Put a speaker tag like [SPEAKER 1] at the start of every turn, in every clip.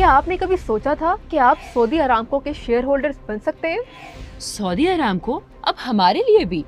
[SPEAKER 1] क्या आपने कभी सोचा था कि आप सऊदी अरामको के शेयर होल्डर्स बन सकते हैं?
[SPEAKER 2] सऊदी अरामको अब हमारे लिए भी?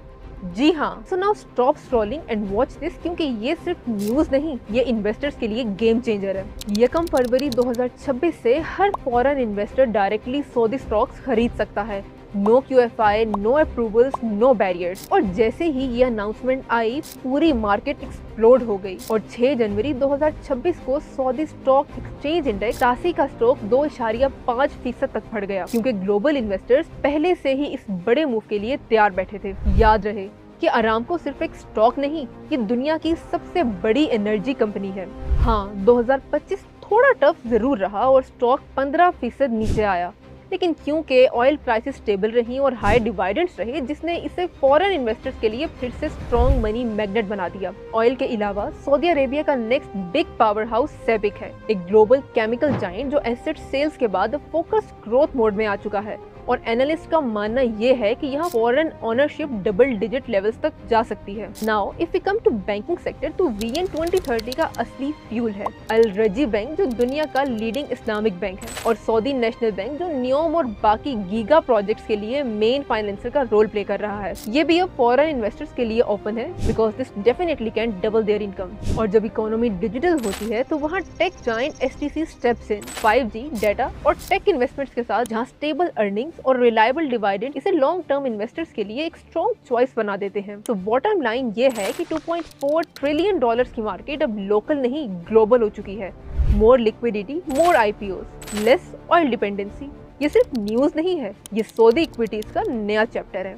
[SPEAKER 1] जी हाँ, so now stop scrolling and watch this, क्योंकि ये सिर्फ न्यूज नहीं, ये इन्वेस्टर्स के लिए गेम चेंजर है। 1 फरवरी 2026 से हर foreign investor directly Saudi stocks खरीद सकता है। No QFI, no approvals, no barriers. और जैसे ही ये अनाउंसमेंट आई, पूरी मार्केट एक्सप्लोड हो गई और 6 जनवरी 2026 को सऊदी स्टॉक एक्सचेंज इंडेक्स 80 का स्टॉक 2.5% तक बढ़ गया, क्योंकि ग्लोबल इन्वेस्टर्स पहले से ही इस बड़े मूव के लिए तैयार बैठे थे। याद रहे कि अरामको सिर्फ एक स्टॉक नहीं, ये दुनिया की सबसे बड़ी एनर्जी कंपनी है। हाँ, 2025 थोड़ा टफ जरूर रहा और स्टॉक 15% नीचे आया, लेकिन क्योंकि ऑयल प्राइसेस स्टेबल रही और हाई डिविडेंड्स रहे, जिसने इसे फॉरेन इन्वेस्टर्स के लिए फिर से स्ट्रॉन्ग मनी मैग्नेट बना दिया। ऑयल के अलावा सऊदी अरेबिया का नेक्स्ट बिग पावर हाउस सेबिक है, एक ग्लोबल केमिकल जायंट जो एसेट सेल्स के बाद फोकस ग्रोथ मोड में आ चुका है। और एनालिस्ट का मानना ये है कि यहाँ foreign ownership double digit levels तक जा सकती है। Now if we come to banking sector, तो VN 2030 का असली फ्यूल है अल रजी बैंक, जो दुनिया का लीडिंग इस्लामिक बैंक है, और सऊदी नेशनल बैंक, जो नियोम और बाकी गीगा प्रोजेक्ट्स के लिए मेन फाइनेंसर का रोल प्ले कर रहा है। ये भी अब फॉरेन इन्वेस्टर्स के लिए ओपन है, because this definitely can double there income. और जब इकोनॉमी डिजिटल होती है, तो वहाँ tech giant STC steps in 5G data और टेक इन्वेस्टमेंट्स के साथ, जहाँ स्टेबल अर्निंग और रिलायबल डिविडेंड इसे लॉन्ग टर्म इन्वेस्टर्स के लिए एक स्ट्रॉन्ग चॉइस बना देते हैं। तो बॉटम लाइन ये है कि $2.4 ट्रिलियन की मार्केट अब लोकल नहीं, ग्लोबल हो चुकी है। मोर लिक्विडिटी, मोर IPOs, लेस ऑयल डिपेंडेंसी। ये सिर्फ न्यूज नहीं है, ये सऊदी इक्विटीज का नया चैप्टर है।